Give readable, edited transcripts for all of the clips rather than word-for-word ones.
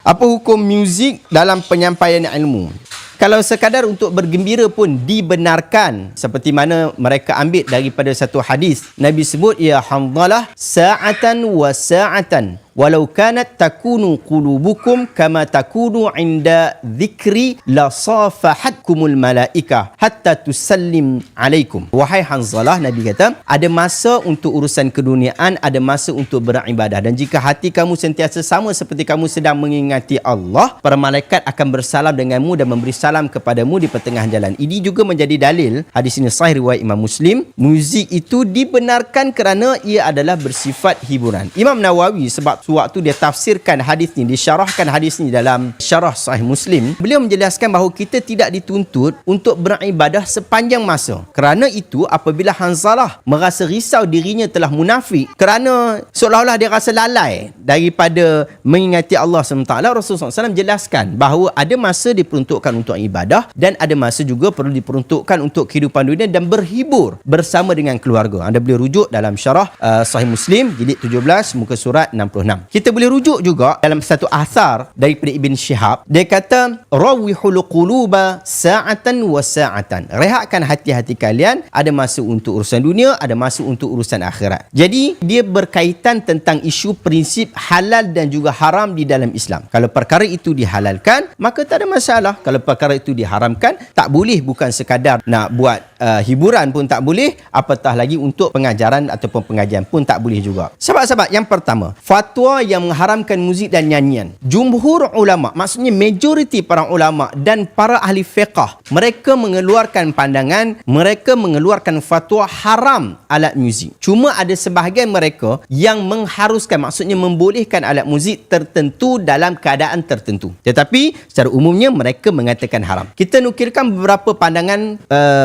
Apa hukum muzik dalam penyampaian ilmu? Kalau sekadar untuk bergembira pun dibenarkan, seperti mana mereka ambil daripada satu hadis. Nabi sebut, ya Hanzalah, sa'atan wa sa'atan walau kanat takunu qulubukum kama takunu inda dhikri la safahatkumul malaikah hatta tusallim alaikum. Wahai Hanzalah, Nabi kata, ada masa untuk urusan keduniaan, ada masa untuk beribadah, dan jika hati kamu sentiasa sama seperti kamu sedang mengingati Allah, para malaikat akan bersalam denganmu dan memberi salam kepadamu di pertengahan jalan. Ini juga menjadi dalil, hadis ini sahih riwayat Imam Muslim, muzik itu dibenarkan kerana ia adalah bersifat hiburan. Imam Nawawi sebab waktu dia tafsirkan hadis ni, disyarahkan hadis ni dalam syarah Sahih Muslim, beliau menjelaskan bahawa kita tidak dituntut untuk beribadah sepanjang masa. Kerana itu, apabila Hanzalah merasa risau dirinya telah munafik kerana seolah-olah dia rasa lalai daripada mengingati Allah SWT, Rasulullah SAW jelaskan bahawa ada masa diperuntukkan untuk ibadah dan ada masa juga perlu diperuntukkan untuk kehidupan dunia dan berhibur bersama dengan keluarga. Anda boleh rujuk dalam syarah Sahih Muslim jilid 17 muka surat 66. Kita boleh rujuk juga dalam satu asar daripada Ibn Shihab. Dia kata, rawihul quluba sa'atan wa sa'atan. Rehatkan hati-hati kalian, ada masa untuk urusan dunia, ada masa untuk urusan akhirat. Jadi dia berkaitan tentang isu prinsip halal dan juga haram di dalam Islam. Kalau perkara itu dihalalkan, maka tak ada masalah. Kalau perkara itu diharamkan, tak boleh. Bukan sekadar nak buat hiburan pun tak boleh, apatah lagi untuk pengajaran ataupun pengajian pun tak boleh juga. Sahabat-sahabat, yang pertama, fatwa yang mengharamkan muzik dan nyanyian. Jumhur ulama, maksudnya majoriti para ulama dan para ahli fiqah, mereka mengeluarkan pandangan, mereka mengeluarkan fatwa haram alat muzik. Cuma ada sebahagian mereka yang mengharuskan, maksudnya membolehkan alat muzik tertentu dalam keadaan tertentu. Tetapi secara umumnya mereka mengatakan haram. Kita nukilkan beberapa pandangan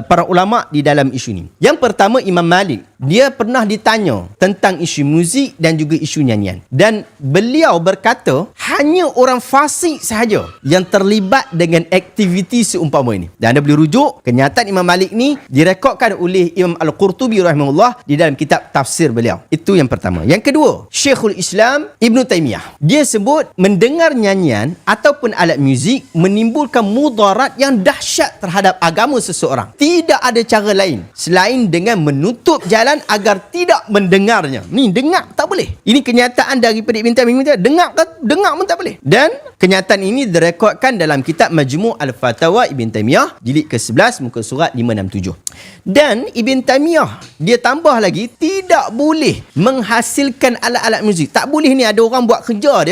para ulama di dalam isu ini. Yang pertama, Imam Malik. Dia pernah ditanya tentang isu muzik dan juga isu nyanyian. Dan beliau berkata, hanya orang fasik sahaja yang terlibat dengan aktiviti seumpama ini. Dan anda boleh rujuk kenyataan Imam Malik ni direkodkan oleh Imam Al-Qurtubi rahimahullah di dalam kitab tafsir beliau. Itu yang pertama. Yang kedua, Syekhul Islam Ibn Taymiyah. Dia sebut mendengar nyanyian ataupun alat muzik menimbulkan mudarat yang dahsyat terhadap agama seseorang. Tidak ada cara lain selain dengan menutup jalan agar tidak mendengarnya. Ni dengar tak boleh. Ini kenyataan daripada Ibn Taymiyah. Dengar pun tak boleh. Dan kenyataan ini direkodkan dalam kitab Majmu' Al-Fatawa Ibn Taymiyah jilid ke-11 muka surat 567. Dan Ibn Taymiyah dia tambah lagi, tidak boleh menghasilkan alat-alat muzik. Tak boleh. Ni ada orang buat kerja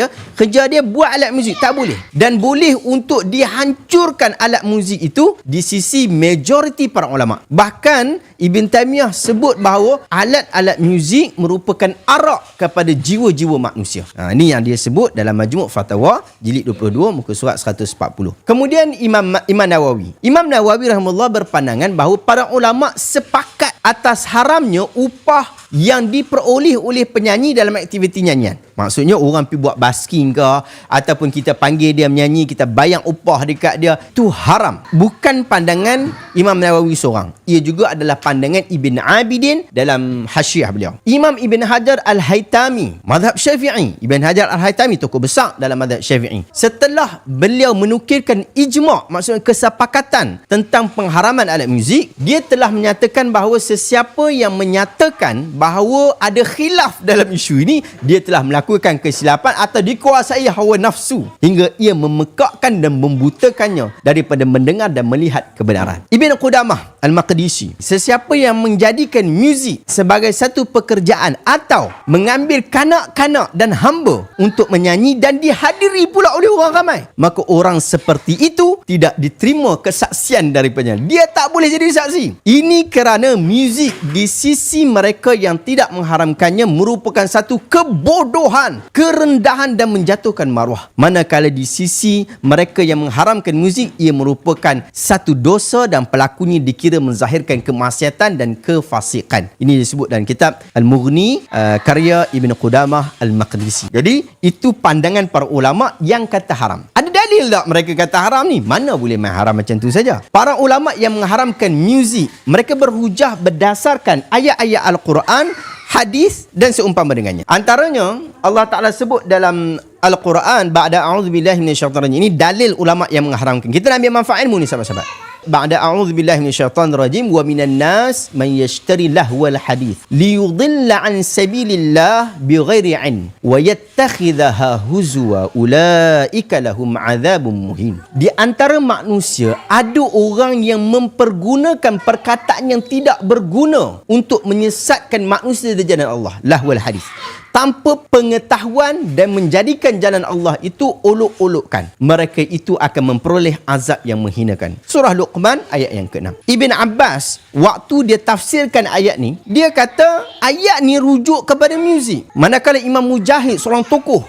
dia buat alat muzik, tak boleh. Dan boleh untuk dihancurkan alat muzik itu di sisi majoriti para ulama. Bahkan Ibn Taymiyah sebut bahawa alat-alat muzik merupakan arak kepada jiwa-jiwa manusia. Ini yang dia sebut dalam Majmu' Fatawa jilid 22 muka surat 140. Kemudian Imam Nawawi. Imam Nawawi rahimahullah berpandangan bahawa para ulama sepakat atas haramnya upah yang diperoleh oleh penyanyi dalam aktiviti nyanyian. Maksudnya orang pergi buat basking ke, ataupun kita panggil dia menyanyi, kita bayar upah dekat dia, itu haram. Bukan pandangan Imam Nawawi seorang. Ia juga adalah pandangan Ibn Abidin dalam Hasyiah beliau. Imam Ibn Hajar Al-Haytami, mazhab Syafi'i. Ibn Hajar Al-Haytami tokoh besar dalam mazhab Syafi'i. Setelah beliau menukilkan ijma', maksudnya kesepakatan tentang pengharaman alat muzik, dia telah menyatakan bahawa sesiapa yang menyatakan bahawa ada khilaf dalam isu ini, dia telah melakukan kesilapan atau dikuasai hawa nafsu hingga ia memekakkan dan membutakannya daripada mendengar dan melihat kebenaran. Ibn Qudamah Al-Maqdisi, sesiapa yang menjadikan muzik sebagai satu pekerjaan atau mengambil kanak-kanak dan hamba untuk menyanyi dan dihadiri pula oleh orang ramai, maka orang seperti itu tidak diterima kesaksian daripadanya. Dia tak boleh jadi saksi. Ini kerana muzik di sisi mereka yang tidak mengharamkannya merupakan satu kebodohan, kerendahan dan menjatuhkan maruah. Manakala di sisi mereka yang mengharamkan muzik, ia merupakan satu dosa dan pelakunya dikira menzahirkan kemaksiatan dan kefasikan. Ini disebut dalam kitab Al-Mughni karya Ibn Qudamah Al-Maqdisi. Jadi itu pandangan para ulama yang kata haram. Ada dalil tak mereka kata haram ni? Mana boleh main haram macam tu saja. Para ulama yang mengharamkan muzik, mereka berhujah berdasarkan ayat-ayat Al-Quran, hadis dan seumpama dengannya. Antaranya Allah Ta'ala sebut dalam Al-Quran ba'da a'udzubillahi minasyaitanir rajim. Ini dalil ulama yang mengharamkan. Kita nak ambil manfaat ilmu ni sahabat-sahabat. Ba'da a'udzubillahi minasyaitanir rajim wa minan nas man yashtari lahwal hadith liyudilla an sabilillah bighairi 'ilm wa yattakhidhaha huzwa ulaika lahum 'adzabun muhin. Di antara manusia ada orang yang mempergunakan perkataan yang tidak berguna untuk menyesatkan manusia dari jalan Allah, lahwal hadith, tanpa pengetahuan dan menjadikan jalan Allah itu olok-olokkan. Mereka itu akan memperoleh azab yang menghinakan. Surah Luqman ayat yang ke-6. Ibn Abbas waktu dia tafsirkan ayat ni, dia kata ayat ni rujuk kepada muzik. Manakala Imam Mujahid, seorang tokoh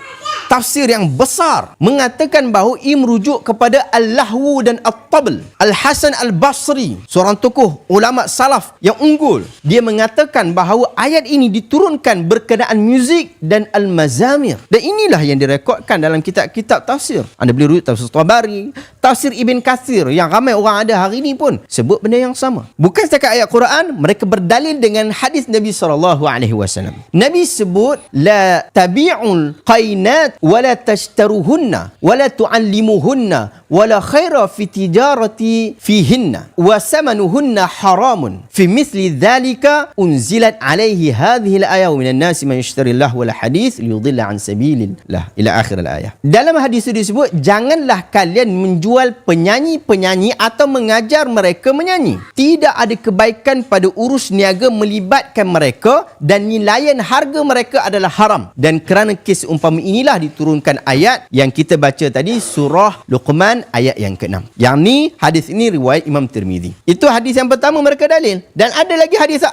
tafsir yang besar, mengatakan bahawa ia merujuk kepada al-lahwu dan at-tabl. Al-Hasan Al-Basri, seorang tokoh ulama salaf yang unggul, dia mengatakan bahawa ayat ini diturunkan berkenaan muzik dan al-mazamir. Dan inilah yang direkodkan dalam kitab-kitab tafsir. Anda boleh rujuk tafsir Tabari, tafsir Ibn Kathir, yang ramai orang ada hari ini pun sebut benda yang sama. Bukan setakat ayat Quran, mereka berdalil dengan hadis Nabi SAW. Nabi sebut la tabi'ul qainat wala tashtaruhunna wala tu'allimuhunna wala khaira fi tijarati fihinna wa samanuhunna haramun fi mithli dhalika unzilat alaihi hadhihi al-ayah wa minan nasi man yashtari lahu wal hadith liyudilla an sabilillah ila akhir al-ayah. Dalam hadis itu disebut, janganlah kalian menjual penyanyi-penyanyi atau mengajar mereka menyanyi. Tidak ada kebaikan pada urus niaga melibatkan mereka, dan nilaian harga mereka adalah haram. Dan kerana kes umpama inilah diturunkan ayat yang kita baca tadi, surah Luqman ayat yang ke-6. Yang ni, hadis ini riwayat Imam Tirmizi. Itu hadis yang pertama mereka dalil. Dan ada lagi hadis.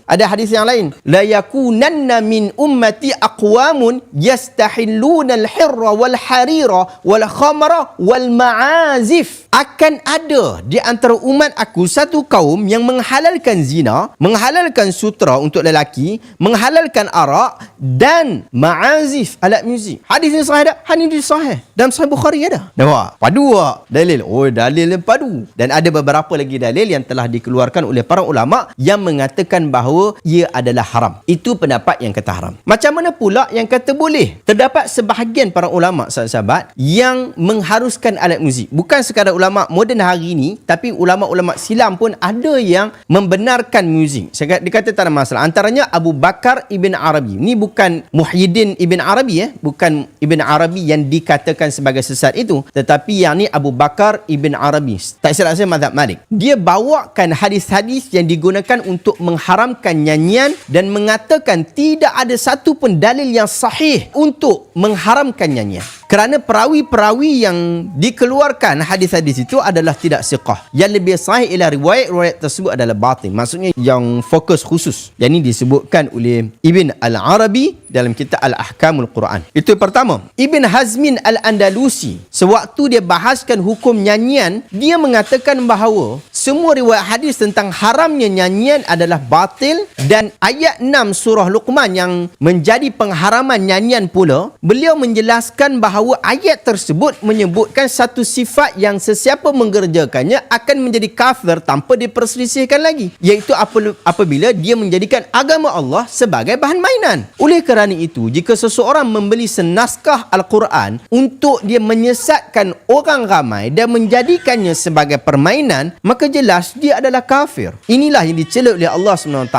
Ada hadis yang lain. La yakunanna min ummati aqwamun yastahilluna al-hirra wal harira wal khamra wal ma'azif. Akan ada di antara umat aku satu kaum yang menghalalkan zina, menghalalkan sutra untuk lelaki, menghalalkan arak dan ma'azif, alat muzik. Hadis ini sahih tak? Hadis ini sahih. Dalam Sahih Bukhari ada. Nampak? Padu tak? Dalil. Oh, dalil yang padu. Dan ada beberapa lagi dalil yang telah dikeluarkan oleh para ulama yang mengatakan bahawa ia adalah haram. Itu pendapat yang kata haram. Macam mana pula yang kata boleh? Terdapat sebahagian para ulama, sahabat-sahabat, yang mengharuskan alat muzik. Bukan sekadar ulama moden hari ini, tapi ulama-ulama silam pun ada yang membenarkan muzik. Dia kata tak ada masalah. Antaranya Abu Bakar Ibn Arabi. Ini bukan Muhyiddin Ibn Arabi, bukan Ibn Arabi yang dikatakan sebagai sesat itu, tetapi yang ni Abu Bakar Ibn Arabi, tak silap saya mazhab Malik. Dia bawakan hadis-hadis yang digunakan untuk mengharamkan nyanyian dan mengatakan tidak ada satu pun dalil yang sahih untuk mengharamkan nyanyian. Kerana perawi-perawi yang dikeluarkan hadis-hadis itu adalah tidak siqah. Yang lebih sahih ialah riwayat-riwayat tersebut adalah batil. Maksudnya yang fokus khusus. Yang ini disebutkan oleh Ibn Al-Arabi dalam kitab Al-Ahkamul Quran. Itu pertama. Ibn Hazmin Al-Andalusi, sewaktu dia bahaskan hukum nyanyian, dia mengatakan bahawa semua riwayat hadis tentang haramnya nyanyian adalah batil, dan ayat 6 surah Luqman yang menjadi pengharaman nyanyian pula, beliau menjelaskan bahawa ayat tersebut menyebutkan satu sifat yang sesiapa mengerjakannya akan menjadi kafir tanpa diperselisihkan lagi, iaitu apabila dia menjadikan agama Allah sebagai bahan mainan. Oleh kerana itu, jika seseorang membeli senaskah Al-Quran untuk dia menyesatkan orang ramai dan menjadikannya sebagai permainan, maka jelas dia adalah kafir. Inilah yang dicela oleh Allah SWT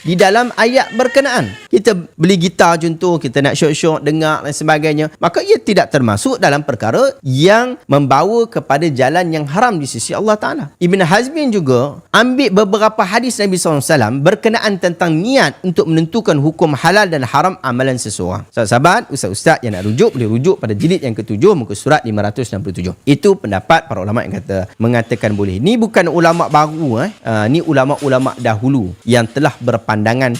di dalam ayat berkenaan. Kita beli gitar contoh, kita nak syok-syok dengar dan sebagainya, maka ia tidak termasuk dalam perkara yang membawa kepada jalan yang haram di sisi Allah Ta'ala. Ibn Hazmin juga ambil beberapa hadis Nabi SAW berkenaan tentang niat untuk menentukan hukum halal dan haram amalan seseorang. Sahabat-sahabat, ustaz-ustaz yang nak rujuk, boleh rujuk pada jilid yang ke-7 muka surat 567. Itu pendapat para ulama yang mengatakan boleh. Ni bukan ulama baru, ni ulama-ulama dahulu yang telah berpandangan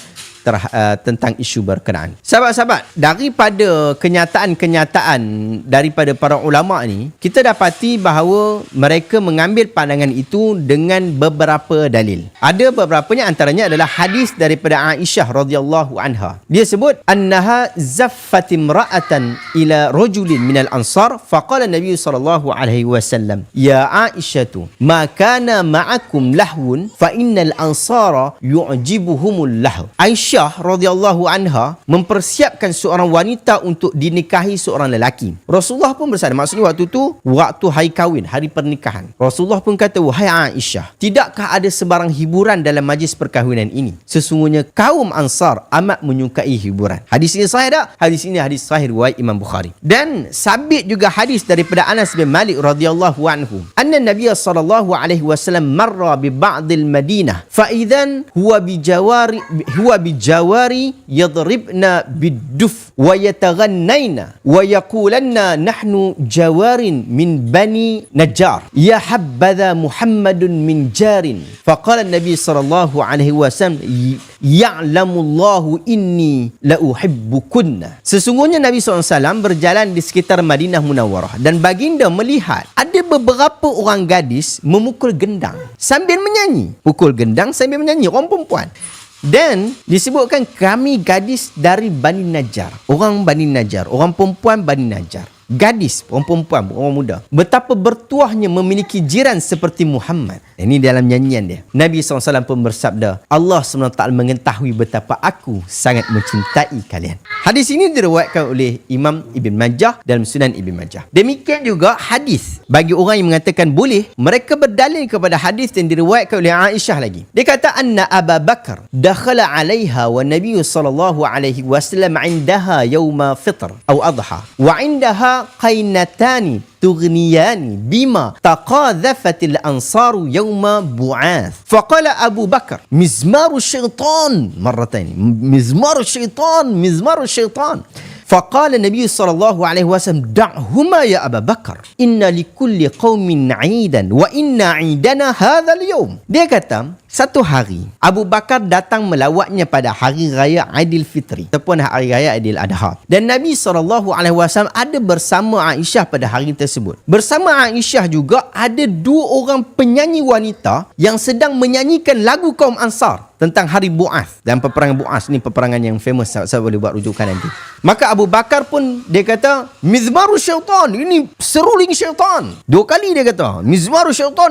tentang isu berkenaan. Sahabat-sahabat, daripada kenyataan-kenyataan daripada para ulama ni, kita dapati bahawa mereka mengambil pandangan itu dengan beberapa dalil. Ada beberapanya, antaranya adalah hadis daripada Aisyah radhiyallahu anha. Dia sebut annaha zaffat imra'atan ila rajulin minal ansar faqala Nabi sallallahu alaihi wasallam ya Aisyatu ma kana ma'akum lahwun fa innal ansara yu'jibuhumul lahw. Aisyah Aisyah radhiyallahu anha mempersiapkan seorang wanita untuk dinikahi seorang lelaki. Rasulullah pun bersabda, maksudnya waktu tu waktu hari kahwin, hari pernikahan. Rasulullah pun kata, wahai Aisyah, tidakkah ada sebarang hiburan dalam majlis perkahwinan ini? Sesungguhnya kaum Ansar amat menyukai hiburan. Hadis ini sahih tak? Hadis ini hadis sahih riwayat Imam Bukhari. Dan sabit juga hadis daripada Anas bin Malik radhiyallahu anhu, anna Nabiy sallallahu alaihi wasallam marra bi ba'dil Madinah fa idzan huwa bijawari yadribna bid-duf wa yataghannaina wa yaqulanna nahnu jawarin min bani Najjar ya habadha Muhammadun min jarin. Faqala Nabi sallallahu alaihi wasallam, ya'lamullahu inni la uhibbukunna. Sesungguhnya Nabi SAW berjalan di sekitar Madinah Munawwarah dan baginda melihat ada beberapa orang gadis memukul gendang sambil menyanyi. Pukul gendang sambil menyanyi, orang perempuan. Dan disebutkan kami gadis dari Bani Najjar. Orang Bani Najjar, orang perempuan Bani Najjar. Gadis, orang perempuan, orang muda. Betapa bertuahnya memiliki jiran seperti Muhammad. Ini dalam nyanyian dia. Nabi SAW pun bersabda, Allah SWT mengetahui betapa aku sangat mencintai kalian. Hadis ini diriwayatkan oleh Imam Ibn Majah dalam Sunan Ibn Majah. Demikian juga hadis bagi orang yang mengatakan boleh, mereka berdalil kepada hadis yang diriwayatkan oleh Aisyah lagi. Dia kata, anna Abu Bakar dakhala alaiha wa Nabi sallallahu alaihi wasallam indaha yawma fitr atau adha wa indaha qainatani tughniyani bima taqadhafatil ansaru yawma bu'ath. Faqala Abu Bakar, mizmaru syaitan, marratain, mizmaru syaitan. Faqala Nabi sallallahu alaihi wasallam, da'huma ya Abu Bakar, inna likulli qaumin 'idan wa inna 'idana hadzal yawm. Dia kata, satu hari Abu Bakar datang melawatnya pada hari raya Aidil Fitri ataupun hari raya Aidil Adha. Dan Nabi SAW ada bersama Aisyah pada hari tersebut. Bersama Aisyah juga ada dua orang penyanyi wanita yang sedang menyanyikan lagu kaum Ansar tentang hari Bu'ath. Dan peperangan Bu'ath ni peperangan yang famous, saya boleh buat rujukan nanti. Maka Abu Bakar pun dia kata, mizmaru syaitan, ini seruling syaitan. Dua kali dia kata, mizmaru syaitan.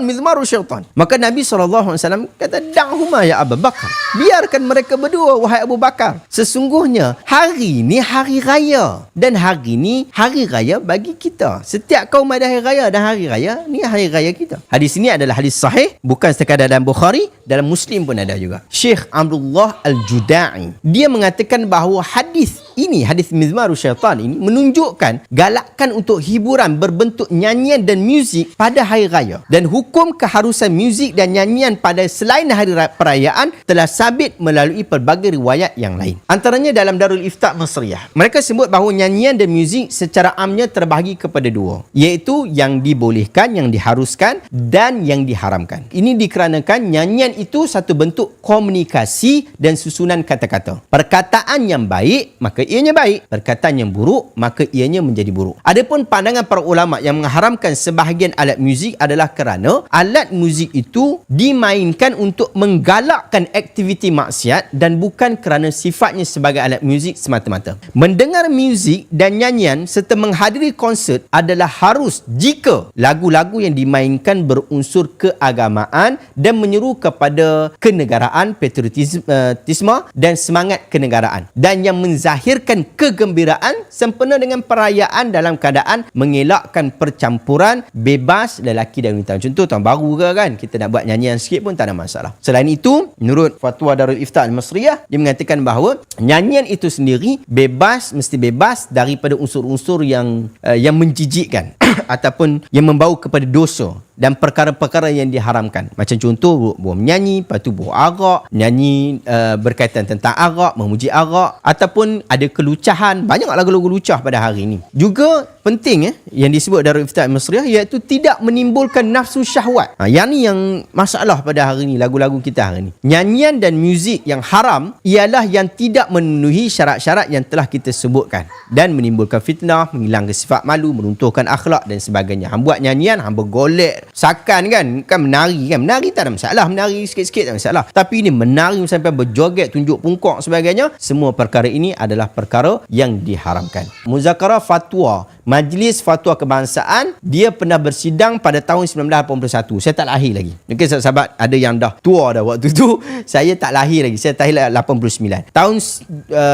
Maka Nabi SAW kata, da'huma ya Abu Bakar, biarkan mereka berdua wahai Abu Bakar. Sesungguhnya hari ni hari raya, dan hari ni hari raya bagi kita. Setiap kaum ada hari raya, dan hari raya ni hari raya kita. Hadis ini adalah hadis sahih, bukan sekadar dalam Bukhari, dalam Muslim pun ada juga. Syekh Abdullah Al-Juda'i dia mengatakan bahawa hadis ini, hadis mizmaru syaitan ini menunjukkan galakan untuk hiburan berbentuk nyanyian dan muzik pada hari raya, dan hukum keharusan muzik dan nyanyian pada selain hari perayaan telah sabit melalui pelbagai riwayat yang lain. Antaranya dalam Darul Ifta Masriyah, mereka sebut bahawa nyanyian dan muzik secara amnya terbahagi kepada dua, iaitu yang dibolehkan, yang diharuskan, dan yang diharamkan. Ini dikarenakan nyanyian itu satu bentuk komunikasi dan susunan kata-kata. Perkataan yang baik maka ianya baik, perkataan yang buruk maka ianya menjadi buruk. Adapun pandangan para ulama yang mengharamkan sebahagian alat muzik adalah kerana alat muzik itu dimainkan untuk menggalakkan aktiviti maksiat dan bukan kerana sifatnya sebagai alat muzik semata-mata. Mendengar muzik dan nyanyian serta menghadiri konsert adalah harus jika lagu-lagu yang dimainkan berunsur keagamaan dan menyeru kepada kenegaraan, patriotisme dan semangat kenegaraan, dan yang menzahirkan kegembiraan sempena dengan perayaan dalam keadaan mengelakkan percampuran bebas lelaki dan wanita. Contoh tahun baru ke kan, kita nak buat nyanyian sikit pun tak ada masalah. Selain itu, menurut fatwa Darul Ifta Al-Masriyah, dia mengatakan bahawa nyanyian itu sendiri bebas, mesti bebas daripada unsur-unsur yang menjijikkan ataupun yang membawa kepada dosa dan perkara-perkara yang diharamkan. Macam contoh menyanyi, lepas tu arak, nyanyi berkaitan tentang arak, memuji arak, ataupun ada kelucahan. Banyak lagu-lagu lucah pada hari ini. Juga penting yang disebut Darul Ifta Al-Masriyah, iaitu tidak menimbulkan nafsu syahwat. Yang ni yang masalah pada hari ini, lagu-lagu kita hari ini. Nyanyian dan muzik yang haram ialah yang tidak memenuhi syarat-syarat yang telah kita sebutkan dan menimbulkan fitnah, menghilangkan sifat malu, meruntuhkan akhlak dan sebagainya. Hang buat nyanyian, hang bergolek, sakan kan menari kan. Menari tak ada masalah, menari sikit-sikit tak ada masalah. Tapi ini menari sampai berjoget, tunjuk pungkok sebagainya, semua perkara ini adalah perkara yang diharamkan. Muzakarah fatwa Majlis Fatwa Kebangsaan, dia pernah bersidang pada tahun 1981. Saya tak lahir lagi. Mungkin sahabat ada yang dah tua dah waktu tu. Saya tak lahir lagi. Saya lahir 89. Tahun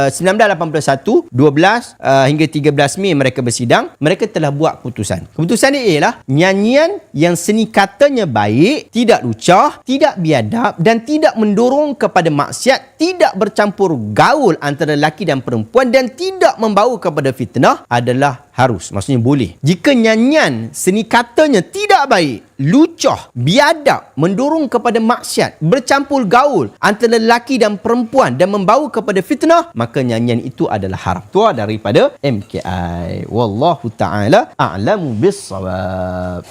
1981, 12 hingga 13 Mei mereka bersidang. Mereka telah buat keputusan. Keputusan dia ialah nyanyian yang seni katanya baik, tidak lucah, tidak biadab dan tidak mendorong kepada maksiat, tidak bercampur gaul antara lelaki dan perempuan dan tidak membawa kepada fitnah adalah harus. Maksudnya boleh. Jika nyanyian seni katanya tidak baik, lucah, biadab, mendorong kepada maksiat, bercampur gaul antara lelaki dan perempuan dan membawa kepada fitnah, maka nyanyian itu adalah haram. Tua daripada MKI. Wallahu ta'ala a'lamu bis-shawab.